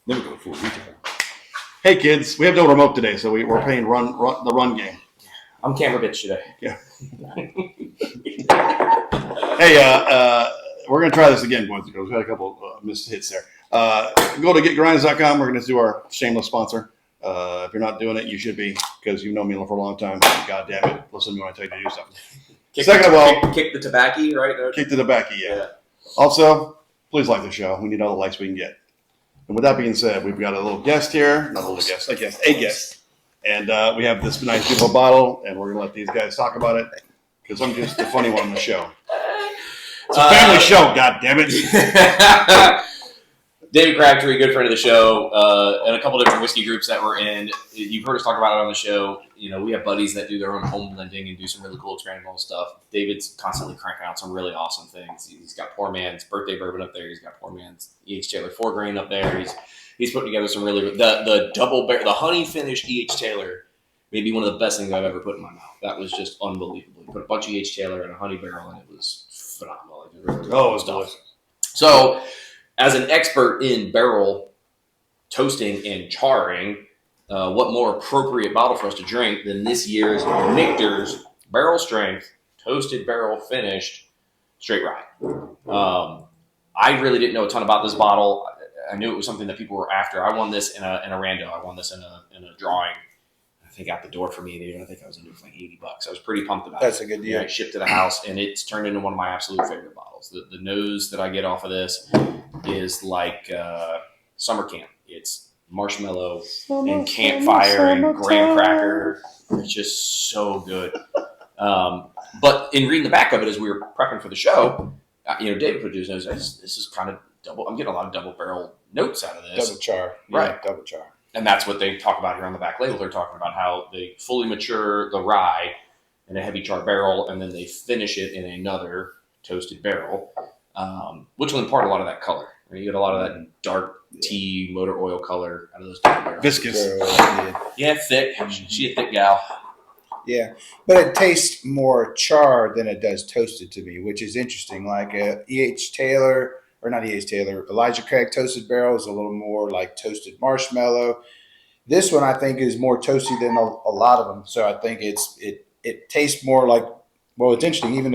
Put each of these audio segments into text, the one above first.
Then we go to full retail. Hey kids, we have no remote today, so we're playing the run game. I'm camera bitch today. Yeah. Hey, we're gonna try this again, boys and girls. We had a couple missed hits there. Go to getgrinds.com. We're gonna do our shameless sponsor. If you're not doing it, you should be, because you've known me for a long time. God damn it, listen to me when I tell you to do something. Second of all, kick the tobacco, right? Kick the tobacco, yeah. Also, please like the show. We need all the likes we can get. And with that being said, we've got a little guest here, not a little guest, a guest. And we have this nice beautiful bottle, and we're going to let these guys talk about it, because I'm just the funny one on the show. It's a family show, God damn it. David Crabtree, good friend of the show, and a couple different whiskey groups that we're in. You've heard us talk about it on the show. You know, we have buddies that do their own home blending and do some really cool experimental stuff. David's constantly cranking out some really awesome things. He's got Poor Man's birthday bourbon up there. He's got Poor Man's E.H. Taylor 4 grain up there. He's putting together some really the honey finished E.H. Taylor may be one of the best things I've ever put in my mouth. That was just unbelievable. He put a bunch of E.H. Taylor in a honey barrel, and it was phenomenal. It was delicious. So, as an expert in barrel toasting and charring, what more appropriate bottle for us to drink than this year's Michter's barrel strength, toasted barrel finished straight rye. I really didn't know a ton about this bottle. I knew it was something that people were after. I won this in a rando. I won this in a drawing. I think out the door for me. I think I was into it for like $80. I was pretty pumped about it. That's a good deal. I shipped to the house, and it's turned into one of my absolute favorite bottles. The nose that I get off of this is like summer camp. It's marshmallow and campfire and graham cracker. It's just so good. But in reading the back of it as we were prepping for the show, David produced knows this is kind of double. I'm getting a lot of double barrel notes out of this. Double char. Right. Yeah, double char. And that's what they talk about here on the back label. They're talking about how they fully mature the rye in a heavy char barrel, and then they finish it in another toasted barrel, which will impart a lot of that color. You get a lot of that dark tea, motor oil color out of those double barrels. Viscous. Yeah, thick. She a thick gal. Yeah, but it tastes more charred than it does toasted to me, which is interesting. Like E.H. Taylor, or not E.H. Taylor, Elijah Craig toasted barrel is a little more like toasted marshmallow. This one I think is more toasty than a lot of them. So I think it tastes more like, well, it's interesting. Even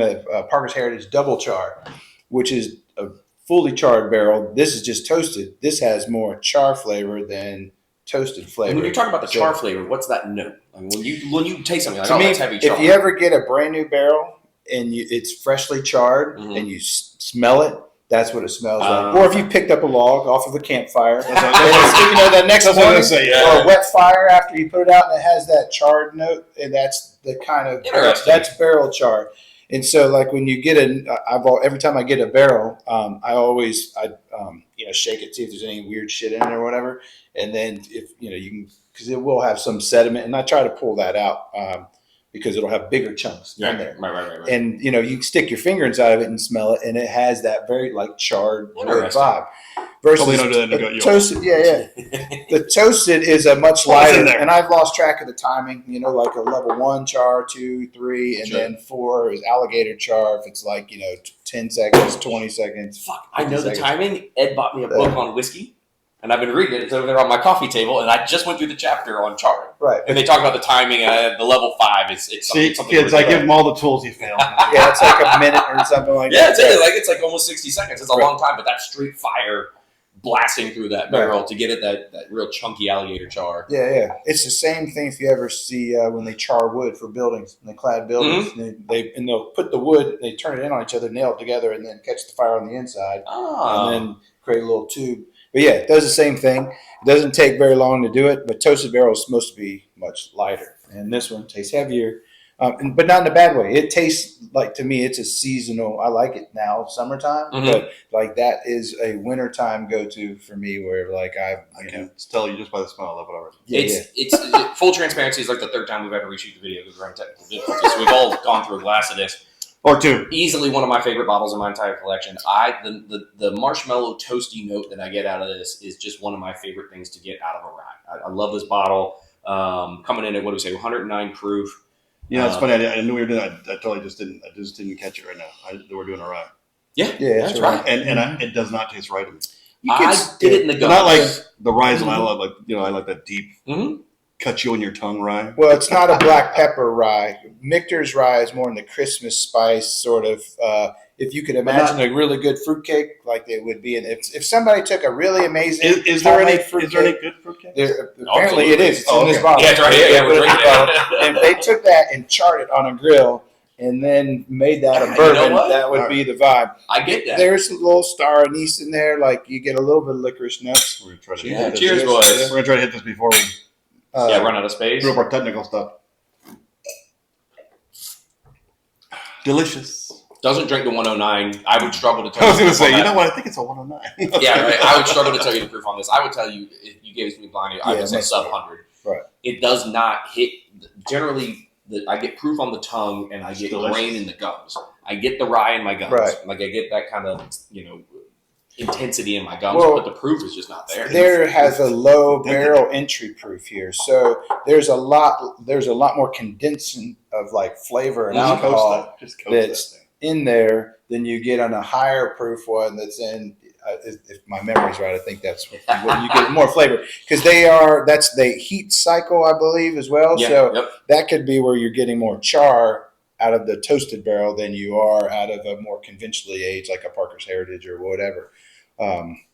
Parker's Heritage Double Char, which is a fully charred barrel. This is just toasted. This has more char flavor than toasted flavor. And when you're talking about the char flavor, what's that note? I mean, when you taste something like, that's heavy char. If you ever get a brand new barrel and it's freshly charred and you smell it, that's what it smells like. Or if you picked up a log off of a campfire, that next morning, or a wet fire after you put it out, and it has that charred note, and that's the kind of that's barrel char. And so, like when you get every time I get a barrel, I always shake it, see if there's any weird shit in it or whatever, and then if you can, because it will have some sediment, and I try to pull that out. Because it'll have bigger chunks in there. Right. And, you can stick your finger inside of it and smell it, and it has that very, charred vibe. Versus toasted, the toasted is a much lighter, and I've lost track of the timing, like a level 1 char, 2, 3, and then 4 is alligator char if it's 10 seconds, 20 seconds. Fuck, I know the timing. Ed bought me a book on whiskey. And I've been reading it. It's over there on my coffee table, and I just went through the chapter on charring. Right. And they talk about the timing. The level 5. It's something. Kids, I give them all the tools you failed. Yeah, it's like a minute or something like that. Yeah, it's like almost 60 seconds. It's a long time, but that straight fire blasting through that barrel to get it that real chunky alligator char. Yeah. It's the same thing if you ever see when they char wood for buildings, and they clad buildings, and they'll put the wood, they turn it in on each other, nail it together, and then catch the fire on the inside, and then create a little tube. But yeah, it does the same thing. It doesn't take very long to do it, but toasted barrel is supposed to be much lighter. And this one tastes heavier, but not in a bad way. It tastes like, to me, it's a seasonal. I like it now, summertime, but that is a wintertime go-to for me where I can tell you just by the smell of it already. It's full transparency is like the third time we've ever reshoot the video because we're having technical difficulties. So we've all gone through a glass of this. Or 2. Easily one of my favorite bottles in my entire collection. The marshmallow toasty note that I get out of this is just one of my favorite things to get out of a rye. I love this bottle. Coming in at 109 proof. Yeah, it's funny. I knew we were doing that. I totally just didn't catch it right now. We're doing a rye. Yeah, that's right. And it does not taste right to me. I did it in the But gums. not like the ryes that I love. Like I like that deep, cut you on your tongue rye. Well, it's not a black pepper rye. Michter's rye is more in the Christmas spice sort of. If you could imagine a really good fruitcake, like it would be, if somebody took a really amazing Is there any fruitcake, good fruitcake? apparently it is. It's in this okay. bottle. Yeah, it's right here. Yeah, we're drinking it. And they took that and charred it on a grill, and then made that a You know bourbon. what? That would be the vibe. I get that. There's a little star anise in there, like you get a little bit of licorice nuts. We're gonna try to Yeah, hit this. cheers, boys. We're gonna try to hit this before we Run out of space. do up our technical stuff. Delicious. Doesn't drink the 109. I would struggle to tell I was you. gonna say, on you that. know what? I think it's a 109. Yeah, right. I would struggle to tell you the proof on this. I would tell you if you gave it to me blindly, I Yeah, would say makes sub sense. 100. Right. It does not hit. Generally, I get proof on the tongue and I get Delicious. grain in the gums. I get the rye in my gums. Right. Like I get that kind of intensity in my gums, Well, but the proof is just not there. There has a low barrel entry proof here, so there's a lot more condensing of like flavor and alcohol Just coast that's that thing. in there than you get on a higher proof one that's in. If my memory's right, I think that's when you get more flavor because that's the heat cycle, I believe, as well. Yeah, So yep. that could be where you're getting more char out of the toasted barrel than you are out of a more conventionally aged, like a Parker's Heritage or whatever.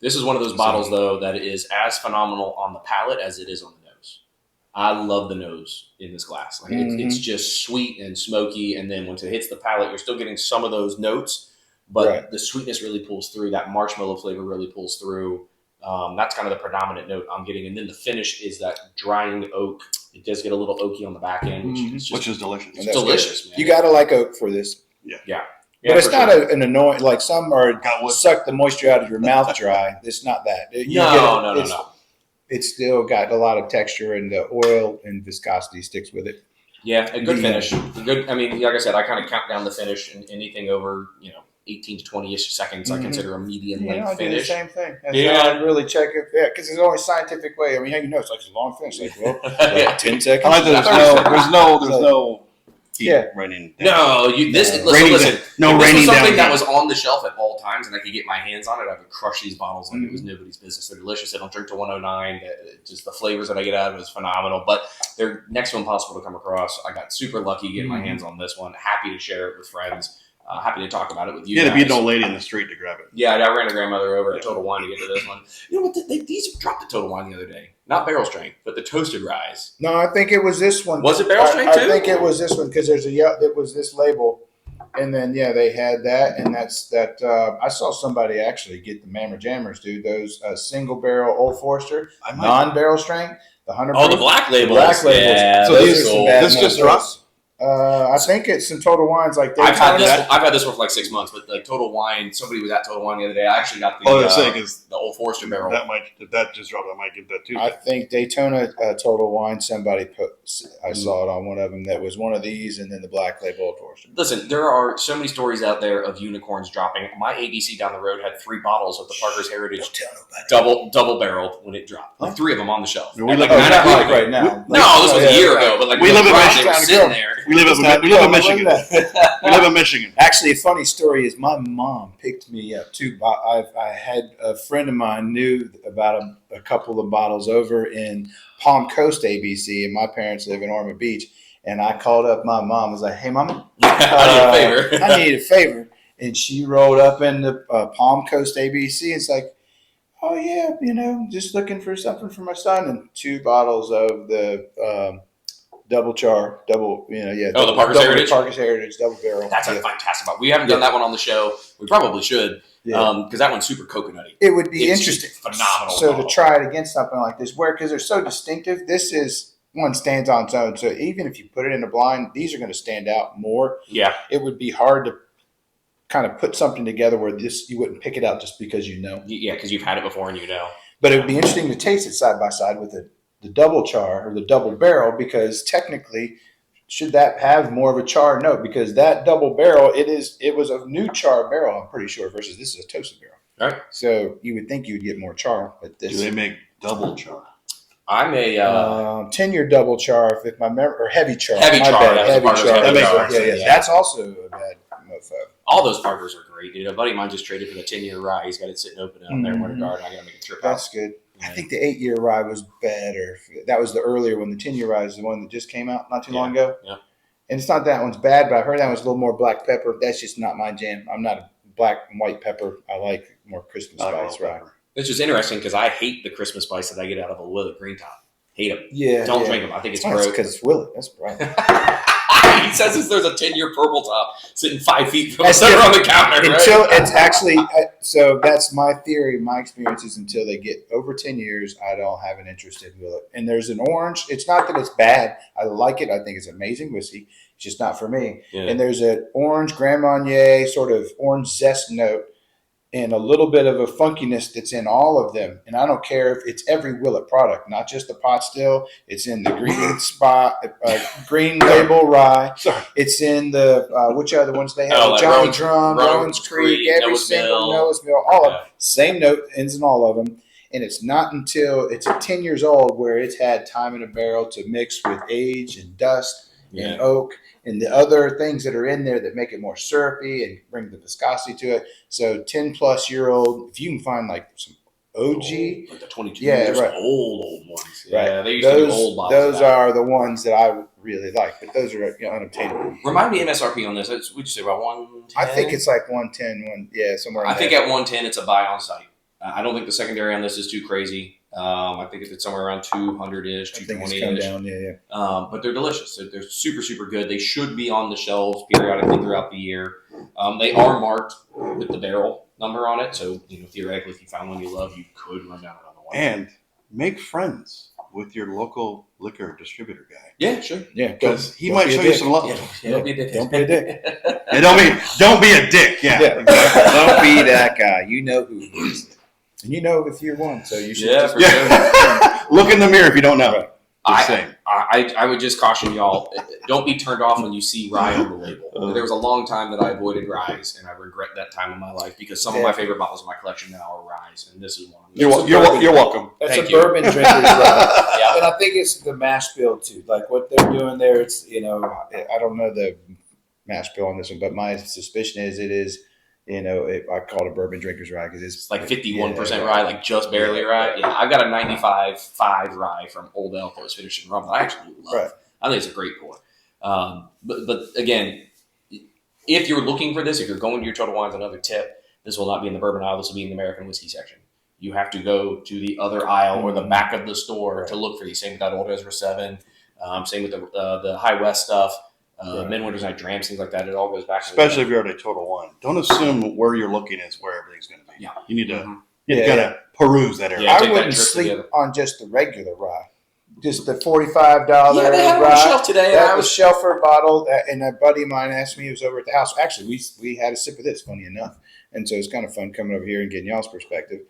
This is one of those bottles, though, that is as phenomenal on the palate as it is on the nose. I love the nose in this glass. Like it's just sweet and smoky, and then once it hits the palate, you're still getting some of those notes, but the sweetness really pulls through. That marshmallow flavor really pulls through. That's kind of the predominant note I'm getting, and then the finish is that drying oak. It does get a little oaky on the back end, Which is delicious. it's delicious, man. You got to like oak for this. Yeah, But it's for not sure. an annoying, like some are suck the moisture out of your mouth dry. It's not that. No. It's still got a lot of texture, and the oil and viscosity sticks with it. Yeah, a good finish. I mean, like I said, I kind of count down the finish, and anything over 18 to 20-ish seconds, I consider a medium length I do the finish. same thing. That's how I really check it. Yeah, because it's the only scientific way. I mean, you know, it's like a long finish. Like, well, 10 seconds. I like that there's no heat raining down. No, listen. No if this raining was something down. that was on the shelf at all times, and I could get my hands on it, I would crush these bottles like it was nobody's business. They're delicious. I don't drink to 109. Just the flavors that I get out of it is phenomenal. But they're next to impossible to come across. I got super lucky getting my hands on this one. Happy to share it with friends. Happy to talk about it with you. You had to guys. beat an old lady in the street to grab it. Yeah, I ran a grandmother over at Total Wine to get to this one. You know what? These dropped the Total Wine the other day. Not barrel strength, but the toasted ryes. No, I think it was this one. Was it barrel strength too? I think it was this one because it was this label, and then they had that, and that's that. I saw somebody actually get the Mammer Jammers, dude. Those single barrel Old Forester, non-barrel strength, the 100. Oh, the black labels. Yeah, so those are some bad this just dropped. I think it's some Total Wines like I've had this one for like 6 months, but like Total Wine, somebody was at Total Wine the other day. I actually got the Old Forester barrel. If that just dropped, I might give that too. I think Daytona Total Wine. Somebody I saw it on one of them. That was one of these, and then the black label Old Forester. Listen, there are so many stories out there of unicorns dropping. My ABC down the road had 3 bottles of the Parker's Heritage double barrel when it dropped. Like 3 of them on the shelf. We not like right now. No, this was a year ago. But like we live in they were sitting there. We live in Michigan. We live in Michigan. Actually, a funny story is my mom picked me up too. I had a friend of mine knew about a couple of bottles over in Palm Coast, ABC, and my parents live in Ormond Beach. And I called up my mom. I was like, "Hey, Mama, I need a favor." And she rolled up in the Palm Coast, ABC. And it's like, "Oh yeah, just looking for something for my son." And 2 bottles of the double char, the Parker's Heritage? Parker's Heritage, double barrel. That's a fantastic bottle. We haven't done that one on the show. We probably should, because that one's super coconutty. It would be It's interesting. just phenomenal. So bottle. to try it against something like this, because they're so distinctive, this is one stands on its own. So even if you put it in a blind, these are going to stand out more. Yeah. It would be hard to kind of put something together where you wouldn't pick it out just because you know. Yeah, because you've had it before and you know. But it would be interesting to taste it side by side with the double char or the double barrel, because technically, should that have more of a char note? Because that double barrel, it was a new char barrel, I'm pretty sure, versus this is a toasted barrel. All right. So you would think you would get more char, but this. Do they make double char? I'm a 10-year double char, if my memory, or heavy char. Heavy char, that was Heavy Parker's char. heavy char. Yeah. That's also a bad mofo. All those Parkers are great, dude. A buddy of mine just traded for the 10-year rye. He's got it sitting open out there in Winter Garden. I got to make a trip out. That's good. I think the 8-year rye was better. That was the earlier one. The 10-year rye is the one that just came out not too long ago. Yeah. And it's not that one's bad, but I heard that one's a little more black pepper. That's just not my jam. I'm not a black and white pepper. I like more Christmas spice rye. It's just interesting because I hate the Christmas spice that I get out of a Willet Green Top. Hate them. Yeah. Don't drink them. I think it's gross. Because it's Willet. That's right. He says there's a 10-year purple top sitting 5 feet from us on the counter. Until it's actually, so that's my theory. My experience is until they get over 10 years, I don't have an interest in Willet. And there's an orange. It's not that it's bad. I like it. I think it's amazing whiskey. It's just not for me. Yeah. And there's an orange Grand Marnier sort of orange zest note and a little bit of a funkiness that's in all of them. And I don't care if it's every Willet product, not just the pot still. It's in the green label rye. Sorry. It's in the, which other ones they have? Like Johnny Drum, Rowan's Creek, every single Noah's Mill, all of them. Same note, ends in all of them. And it's not until it's 10 years old where it's had time in a barrel to mix with age and dust and oak and the other things that are in there that make it more syrupy and bring the viscosity to it. So 10-plus-year-old, if you can find like some OG. Like the 22 years old ones. Yeah, right. They used to be old bottles. Those are the ones that I really like, but those are unobtainable. Remind me MSRP on this. Would you say about 110? I think it's like 110, somewhere in I think at 110 it's a buy on site. I don't think the secondary on this is too crazy. I think if it's somewhere around 200-ish, 220-ish. But they're delicious. They're super, super good. They should be on the shelves periodically throughout the year. They are marked with the barrel number on it. So, theoretically, if you found one you love, you could run down another one. And make friends with your local liquor distributor guy. Yeah, sure. Yeah, because he might show you some love. Don't be a dick. Don't be a dick. And don't be a dick. Yeah. Exactly. Don't be that guy. You know who he is. And you know if you're one, so you should Look in the mirror if you don't know. Right. I would just caution y'all, don't be turned off when you see rye on the label. There was a long time that I avoided ryes, and I regret that time in my life because some of my favorite bottles in my collection now are ryes, and this is one of them. You're welcome. That's a bourbon drinker's rye. Yeah. And I think it's the mash bill, too. Like what they're doing there, it's, I don't know the mash bill on this one, but my suspicion is it is, I call it a bourbon drinker's rye because it's like 51% rye, like just barely rye. Yeah, I've got a 95.5 rye from Old Elk that was finished in rum that I actually love. Right. I think it's a great pour. But again, if you're looking for this, if you're going to your Total Wines, another tip, this will not be in the bourbon aisle. This will be in the American whiskey section. You have to go to the other aisle or the back of the store to look for these. Same with that Old Ezra 7. Same with the High West stuff. Midwinter's Night Drams, things like that. It all goes back. Especially if you're at a Total Wine. Don't assume where you're looking is where everything's going to be. Yeah. You need to kind of peruse that area. Yeah, I wouldn't sleep on just the regular rye. Just the $45 Yeah, they had it on the shelf today. That was shelf for a bottle. And a buddy of mine asked me, he was over at the house. Actually, we had a sip of this, funny enough. And so it's kind of fun coming over here and getting y'all's perspective.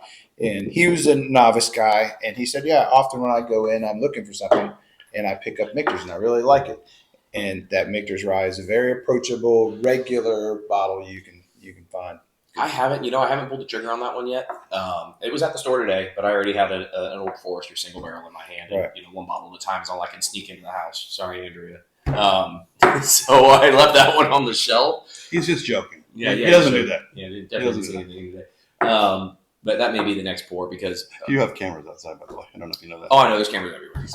And he was a novice guy. And he said, often when I go in, I'm looking for something. And I pick up Michter's, and I really like it. And that Michter's rye is a very approachable, regular bottle you can find. I haven't pulled the trigger on that one yet. It was at the store today, but I already had an Old Forester single barrel in my hand. And, one bottle at a time is all I can sneak into the house. Sorry, Andrea. So I left that one on the shelf. He's just joking. Yeah, he doesn't do that. Yeah, he definitely doesn't do anything today. But that may be the next pour because you have cameras outside, by the way. I don't know if you know that. Oh, I know. There's cameras everywhere.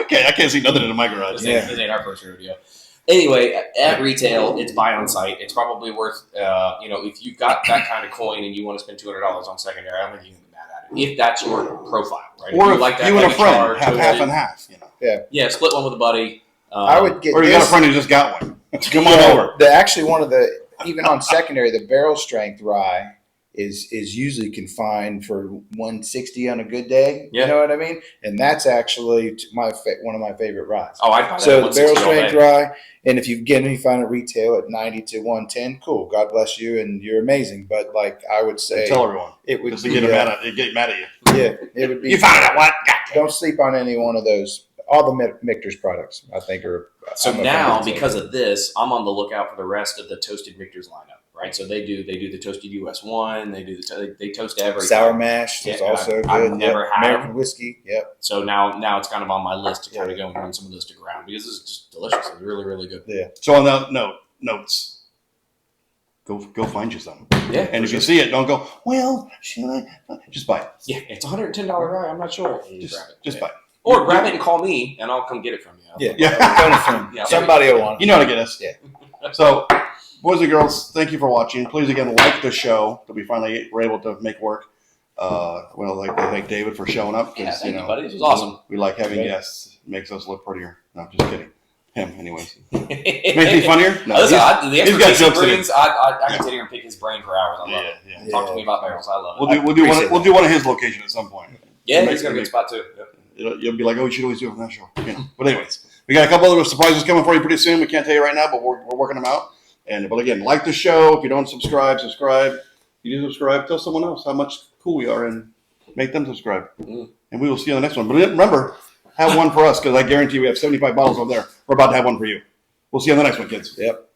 Okay, I can't see nothing in my garage. This ain't our first rodeo. Anyway, at retail, it's buy on site. It's probably worth, if you've got that kind of coin and you want to spend $200 on secondary, I don't think you can be mad at it. If that's your profile, right? Or if you like that you and a friend charge, have half and half. Yeah, split one with a buddy. I would get. Or you got a friend who just got one. Come on over. Even on secondary, the barrel strength rye is usually confined for 160 on a good day. Yeah. You know what I mean? And that's actually one of my favorite ryes. Oh, I'd buy so that. The barrel strength rye, and if you find it retail at 90 to 110, cool. God bless you, and you're amazing. But I would say, tell everyone it would get mad at you. Yeah, it would be. You found out what? Don't sleep on any one of those. All the Michter's products, I think, are. So now, because of this, I'm on the lookout for the rest of the toasted Michter's lineup. Right, so they do the toasted US 1. They do they toast everything. Sour mash is also good. I've never had American whiskey. Yep. So now it's kind of on my list to kind of go and run some of those to ground because this is just delicious. It's really, really good. Yeah. So on that notes, go find you some. Yeah. And if you see it, don't go, well, should I? Just buy it. Yeah, it's $110 ride. I'm not sure. Just buy it. Or grab it and call me, and I'll come get it from you. Yeah. Somebody will want it. You know how to get us. Yeah. So, boys and girls, thank you for watching. Please, again, like the show that we finally were able to make work. Well, I'd like to thank David for showing up. Yeah, thank you, buddy. This was awesome. We like having guests. It makes us look prettier. No, just kidding. Him, anyways. Makes me funnier? No, listen, the he's got expertise he jokes in brings, I can sit here and pick his brain for hours. I love it. Yeah. Talk to me about barrels. I love it. We'll do one of his locations at some point. Yeah, he's got a good spot too. Yep. You'll be like, oh, you should always do it on that show. You know. But anyways, we got a couple other surprises coming for you pretty soon. We can't tell you right now, but we're working them out. But again, like the show. If you don't subscribe. If you do subscribe, tell someone else how much cool we are and make them subscribe. And we will see you on the next one. But remember, have one for us because I guarantee we have 75 bottles over there. We're about to have one for you. We'll see you on the next one, kids. Yep.